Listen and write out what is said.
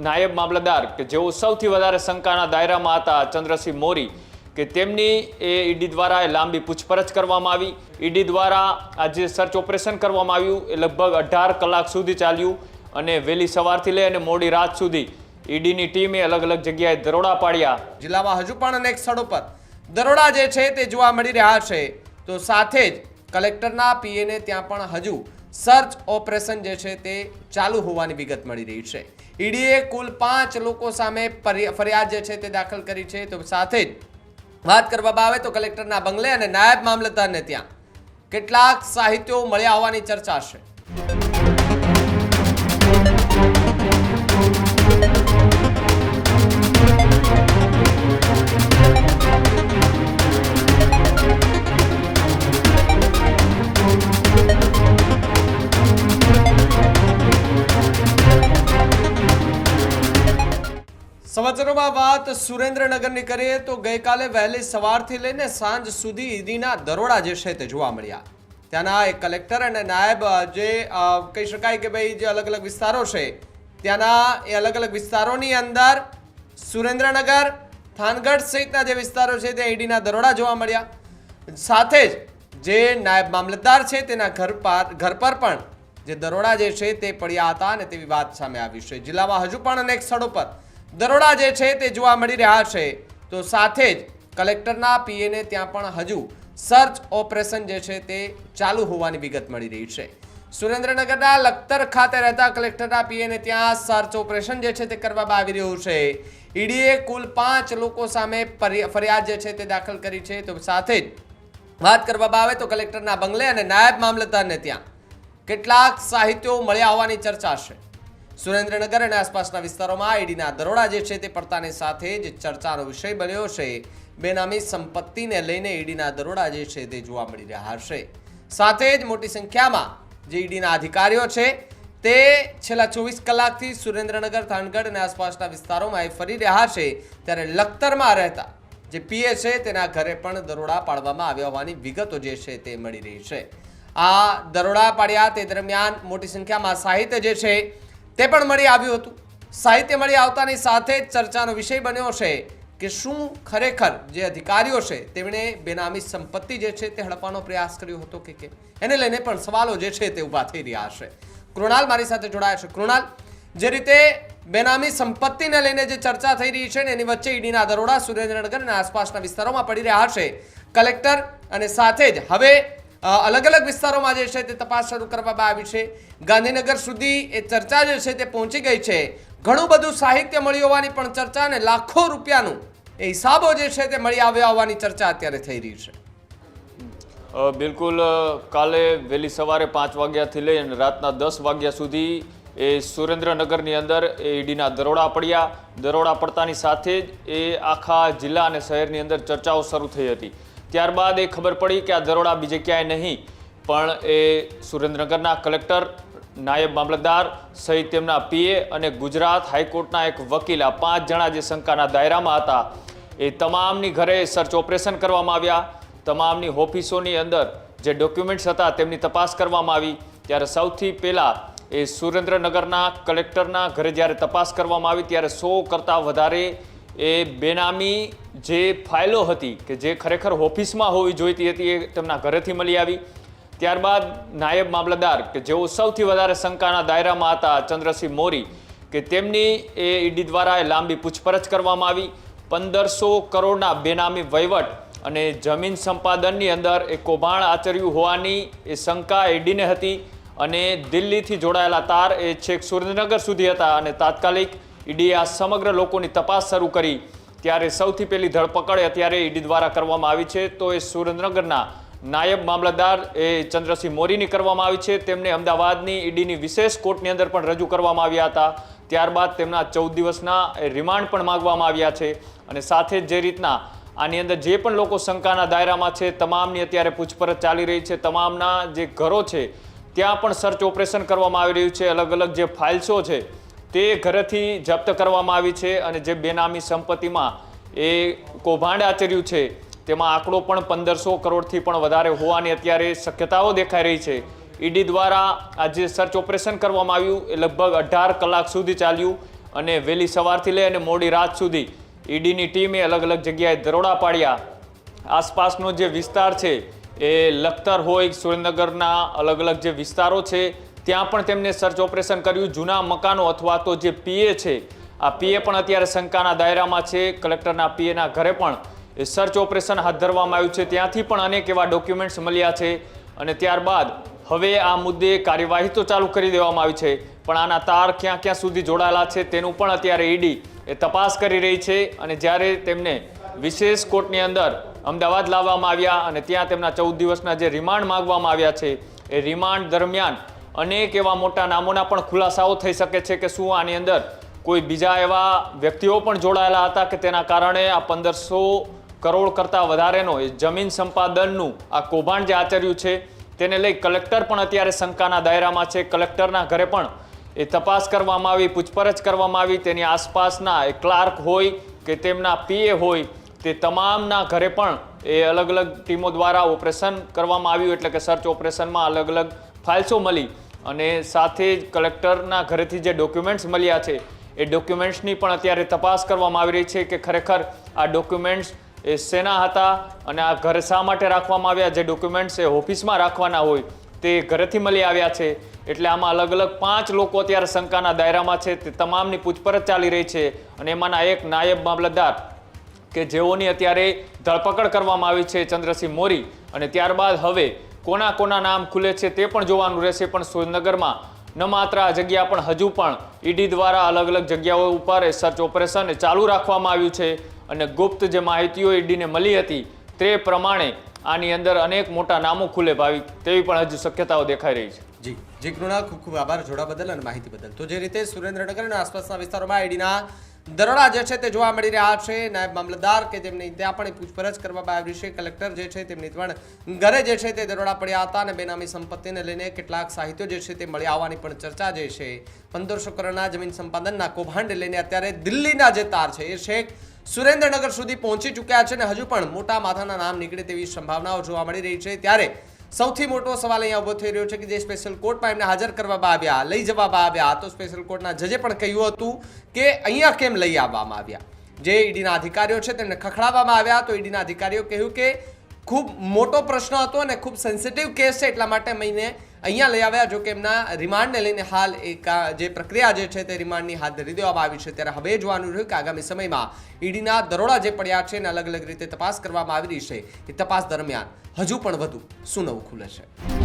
નાયબ મામલતદાર કે જેઓ સૌથી વધારે શંકાના દાયરામાં હતા, ચંદ્રસિંહ મોરી, કે તેમની ઈડી દ્વારા લાંબી પૂછપરછ કરવામાં આવી. ઈડી દ્વારા આજે સર્ચ ઓપરેશન કરવામાં આવ્યું. એ લગભગ 18 કલાક સુધી ચાલ્યું અને વહેલી સવારથી લઈ અને મોડી રાત સુધી ઈડીની ટીમે અલગ અલગ જગ્યાએ દરોડા પાડ્યા. જિલ્લામાં હજુ પણ અનેક સ્થળો પર દરોડા જે છે તે જોવા મળી રહ્યા છે. તો સાથે જ કલેક્ટરના પીએને ત્યાં પણ હજુ સર્ચ ઓપરેશન જે છે તે ચાલુ હોવાની વિગત મળી રહી છે. ઈડીએ કુલ 5 લોકો સામે ફરિયાદ જે છે તે દાખલ કરી છે. તો સાથે જ વાત કરવામાં આવે તો કલેક્ટરના બંગલે અને નાયબ મામલતદારને ત્યાં કેટલાક સાહિત્યો મળ્યા હોવાની ચર્ચા છે. સમાચારોમાં વાત સુરેન્દ્રનગરની કરીએ તો ગઈકાલે વહેલી સવારથી લઈને સાંજ સુધી ઈડીના દરોડા જે છે તે જોવા મળ્યા. ત્યાંના એક કલેક્ટર અને નાયબ જે કહી શકાય કે ભાઈ જે અલગ અલગ વિસ્તારો છે ત્યાંના એ અલગ અલગ વિસ્તારોની અંદર સુરેન્દ્રનગર, થાનગઢ સહિતના જે વિસ્તારો છે ત્યાં ઈડીના દરોડા જોવા મળ્યા. સાથે જ જે નાયબ મામલતદાર છે તેના ઘર પર પણ જે દરોડા જે છે તે પડ્યા હતા અને તેવી વાત સામે આવી છે. જિલ્લામાં હજુ પણ અનેક સ્થળો પર દરોડા જે છે તે જોવા મળી રહ્યા છે. તો સાથે જ કલેક્ટરના પીએને ત્યાં પણ હજુ સર્ચ ઓપરેશન જે છે તે ચાલુ હોવાની વિગત મળી રહી છે. સુરેન્દ્રનગરના લખતર ખાતે રહેતા કલેક્ટરના પીએને ત્યાં સર્ચ ઓપરેશન જે છે તે કરવામાં આવી રહ્યું છે. ઈડીએ કુલ 5 લોકો સામે ફરિયાદ જે છે તે દાખલ કરી છે. તો સાથે જ વાત કરવામાં આવે તો કલેક્ટરના બંગલે અને નાયબ મામલતદારને ત્યાં કેટલાક સાહિત્યો મળ્યા હોવાની ચર્ચા છે. સુરેન્દ્રનગર અને આસપાસના વિસ્તારોમાં ઈડીના દરોડા જે છે તે પડતાની સાથે જ ચર્ચાનો વિષય બન્યો છે. બેનામી સંપત્તિને લઈને ઈડીના દરોડા જે છે તે જોવા મળી રહ્યા છે. સાથે જ મોટી સંખ્યામાં જે ઈડીના અધિકારીઓ છે તે છેલ્લા 24 કલાકથી સુરેન્દ્રનગર, થાનગઢ અને આસપાસના વિસ્તારોમાં ફરી રહ્યા છે. ત્યારે લખતરમાં રહેતા જે પીએ છે તેના ઘરે પણ દરોડા પાડવામાં આવ્યા હોવાની વિગતો જે છે તે મળી રહી છે. આ દરોડા પાડ્યા તે દરમિયાન મોટી સંખ્યામાં સાહિત્ય જે છે તે પણ મળી આવ્યું હતું. સાહિત્ય મળી આવતાની સાથે જ ચર્ચાનો વિષય બન્યો છે કે શું ખરેખર જે અધિકારીઓ છે તેમણે બેનામી સંપત્તિ જે છે તે હડપવાનો પ્રયાસ કર્યો હતો કે કેમ, એને લઈને પણ સવાલો જે છે તે ઊભા થઈ રહ્યા છે. કૃણાલ મારી સાથે જોડાયા છે. કૃણાલ, જે રીતે બેનામી સંપત્તિને લઈને જે ચર્ચા થઈ રહી છે ને એની વચ્ચે ઈડીના દરોડા સુરેન્દ્રનગર અને આસપાસના વિસ્તારોમાં પડી રહ્યા છે. કલેક્ટર અને સાથે જ હવે અલગ અલગ વિસ્તારોમાં જે છે તે તપાસ શરૂ કરવામાં આવી છે. ગાંધીનગર સુધી એ ચર્ચા જે છે તે પહોંચી ગઈ છે. ઘણું બધું સાહિત્ય મળ્યું હોવાની પણ ચર્ચા અને લાખો રૂપિયાનું એ હિસાબો જે છે તે મળી આવ્યા હોવાની ચર્ચા અત્યારે થઈ રહી છે. બિલકુલ, કાલે વહેલી સવારે 5 વાગ્યાથી લઈ અને રાતના 10 વાગ્યા સુધી એ સુરેન્દ્રનગરની અંદર એ ઈડીના દરોડા પડ્યા. દરોડા પડતાની સાથે જ એ આખા જિલ્લા અને શહેરની અંદર ચર્ચાઓ શરૂ થઈ હતી. ત્યારબાદ એ ખબર પડી કે આ દરોડા બીજે ક્યાંય નહીં પણ એ સુરેન્દ્રનગરના કલેક્ટર, નાયબ મામલતદાર સહિત તેમના પીએ અને ગુજરાત હાઈકોર્ટના એક વકીલ, આ 5 જણા જે શંકાના દાયરામાં હતા એ તમામની ઘરે સર્ચ ઓપરેશન કરવામાં આવ્યા. તમામની ઓફિસોની અંદર જે ડોક્યુમેન્ટ્સ હતા તેમની તપાસ કરવામાં આવી. ત્યારે સૌથી પહેલાં એ સુરેન્દ્રનગરના કલેક્ટરના ઘરે જ્યારે તપાસ કરવામાં આવી ત્યારે 100 કરતાં વધારે એ બેનામી જે ફાઇલો હતી કે જે ખરેખર ઓફિસમાં હોવી જોઈતી હતી એ તેમના ઘરેથી મળી આવી. ત્યારબાદ નાયબ મામલતદાર કે જેઓ સૌથી વધારે શંકાના દાયરામાં હતા, ચંદ્રસિંહ મોરી, કે તેમની એ ઈડી દ્વારા લાંબી પૂછપરછ કરવામાં આવી. 1500 કરોડના બેનામી વહીવટ અને જમીન સંપાદનની અંદર એ કૌભાંડ આચર્યું હોવાની એ શંકા ઈડીને હતી અને દિલ્હીથી જોડાયેલા તાર એ છેક સુરેન્દ્રનગર સુધી હતા અને તાત્કાલિક ઈડીએ આ સમગ્ર લોકોની તપાસ શરૂ કરી. ત્યારે સૌથી પહેલી ધરપકડ અત્યારે ઈડી દ્વારા કરવામાં આવી છે. તો એ સુરેન્દ્રનગરના નાયબ મામલતદાર એ ચંદ્રસિંહ મોરીની કરવામાં આવી છે. તેમને અમદાવાદની ઈડીની વિશેષ કોર્ટની અંદર પણ રજૂ કરવામાં આવ્યા હતા. ત્યારબાદ તેમના 14 દિવસના રિમાન્ડ પણ માંગવામાં આવ્યા છે. અને સાથે જ જે રીતના આની અંદર જે પણ લોકો શંકાના દાયરામાં છે તમામની અત્યારે પૂછપરછ ચાલી રહી છે. તમામના જે ઘરો છે ત્યાં પણ સર્ચ ઓપરેશન કરવામાં આવી રહ્યું છે. અલગ અલગ જે ફાઇલ્સો છે તે ઘરેથી જપ્ત કરવામાં આવી છે અને જે બેનામી સંપત્તિમાં એ કૌભાંડ આચર્યું છે તેમાં આંકડો પણ 1500 કરોડથી પણ વધારે હોવાની અત્યારે શક્યતાઓ દેખાઈ રહી છે. ઈડી દ્વારા આજે સર્ચ ઓપરેશન કરવામાં આવ્યું એ લગભગ 18 કલાક સુધી ચાલ્યું અને વહેલી સવારથી લઈ અને મોડી રાત સુધી ઈડીની ટીમે અલગ અલગ જગ્યાએ દરોડા પાડ્યા. આસપાસનો જે વિસ્તાર છે એ લખતર હોય, સુરેન્દ્રનગરના અલગ અલગ જે વિસ્તારો છે ત્યાં પણ તેમને સર્ચ ઓપરેશન કર્યું. જૂના મકાનો અથવા તો જે પીએ છે, આ પીએ પણ અત્યારે શંકાના દાયરામાં છે. કલેક્ટરના પીએના ઘરે પણ સર્ચ ઓપરેશન હાથ ધરવામાં આવ્યું છે. ત્યાંથી પણ અનેક એવા ડોક્યુમેન્ટ્સ મળ્યા છે અને ત્યારબાદ હવે આ મુદ્દે કાર્યવાહી તો ચાલુ કરી દેવામાં આવી છે, પણ આના તાર ક્યાં ક્યાં સુધી જોડાયેલા છે તેનું પણ અત્યારે ઈડી તપાસ કરી રહી છે. અને જ્યારે તેમને વિશેષ કોર્ટની અંદર અમદાવાદ લાવવામાં આવ્યા અને ત્યાં તેમના 14 દિવસના જે રિમાન્ડ માંગવામાં આવ્યા છે, એ રિમાન્ડ દરમિયાન અનેક એવા મોટા નામોના પણ ખુલાસાઓ થઈ શકે છે કે શું આની અંદર કોઈ બીજા એવા વ્યક્તિઓ પણ જોડાયેલા હતા કે તેના કારણે આ 1500 કરોડ કરતાં વધારેનો એ જમીન સંપાદનનું આ કૌભાંડ જે આચર્યું છે તેને લઈ કલેક્ટર પણ અત્યારે શંકાના દાયરામાં છે. કલેક્ટરના ઘરે પણ એ તપાસ કરવામાં આવી, પૂછપરછ કરવામાં આવી. તેની આસપાસના એ ક્લાર્ક હોય કે તેમના પીએ હોય, તે તમામના ઘરે પણ એ અલગ અલગ ટીમો દ્વારા ઓપરેશન કરવામાં આવ્યું, એટલે કે સર્ચ ઓપરેશનમાં અલગ અલગ ફાઇલ્સો મળી અને સાથે જ કલેક્ટરના ઘરેથી જે ડોક્યુમેન્ટ્સ મળ્યા છે એ ડોક્યુમેન્ટ્સની પણ અત્યારે તપાસ કરવામાં આવી રહી છે કે ખરેખર આ ડોક્યુમેન્ટ્સ એ શેના હતા અને આ ઘરે શા માટે રાખવામાં આવ્યા. જે ડોક્યુમેન્ટ્સ એ ઓફિસમાં રાખવાના હોય તે ઘરેથી મળી આવ્યા છે. એટલે આમાં અલગ અલગ 5 લોકો અત્યારે શંકાના દાયરામાં છે. તે તમામની પૂછપરછ ચાલી રહી છે અને એમાંના એક નાયબ મામલતદાર કે જેઓની અત્યારે ધરપકડ કરવામાં આવી છે, ચંદ્રસિંહ મોરી. અને ત્યારબાદ હવે કોના કોના નામ ખુલે છે તે પણ જોવાનું રહેશે. પણ સુરેન્દ્રનગરમાં ન માત્ર આ જગ્યા પણ હજુ પણ ઈડી દ્વારા અલગ અલગ જગ્યાઓ ઉપર સર્ચ ઓપરેશન ચાલુ રાખવામાં આવ્યું છે અને ગુપ્ત જે માહિતીઓ ઈડીને મળી હતી તે પ્રમાણે આની અંદર અનેક મોટા નામો ખુલે ભાવિક, તેવી પણ હજુ શક્યતાઓ દેખાઈ રહી છે. જી કૃણાલ, ખૂબ ખૂબ આભાર જોડા બદલ અને માહિતી બદલ. તો જે રીતે સુરેન્દ્રનગર અને આસપાસના વિસ્તારોમાં ઈડીના દરોડા જે છે તે જોવા મળી રહ્યા છે. નાયબ મામલતદાર કે જેમની ત્યાં પણ પૂછપરછ કરવામાં આવી છે. કલેક્ટર જે છે તેમની પણ ઘરે જે છે તે દરોડા પડ્યા હતા અને બેનામી સંપત્તિને લઈને કેટલાક સાહિત્યો જે છે તે મળી આવવાની પણ ચર્ચા જે છે. 1500 કરોડના જમીન સંપાદનના કૌભાંડ લઈને અત્યારે દિલ્હીના જે તાર છે એ છેક સુરેન્દ્રનગર સુધી પહોંચી ચૂક્યા છે અને હજુ પણ મોટા માથાના નામ નીકળે તેવી સંભાવનાઓ જોવા મળી રહી છે. ત્યારે સૌથી મોટો સવાલ અહીંયા ઉભો થઈ રહ્યો છે કે જે સ્પેશિયલ કોર્ટમાં એમને હાજર કરવામાં આવ્યા, લઈ જવામાં આવ્યા, તો સ્પેશિયલ કોર્ટના જજે પણ કહ્યું હતું કે અહીંયા કેમ લઈ આવવામાં આવ્યા. જે ઈડીના અધિકારીઓ છે તેમને ખખડાવવામાં આવ્યા, તો ઈડીના અધિકારીઓ કહ્યું કે ખૂબ મોટો પ્રશ્ન હતો અને ખૂબ સેન્સિટિવ કેસ છે એટલા માટે મહિને અહીંયા લઈ આવ્યા. જો કે એમના રિમાન્ડને લઈને હાલ એક જે પ્રક્રિયા જે છે તે રિમાન્ડની હાથ ધરી દેવામાં આવી છે. ત્યારે હવે જોવાનું રહ્યું કે આગામી સમયમાં ઈડીના દરોડા જે પડ્યા છે અને અલગ અલગ રીતે તપાસ કરવામાં આવી રહી છે, એ તપાસ દરમિયાન હજુ પણ વધુ શું નવું ખુલે છે.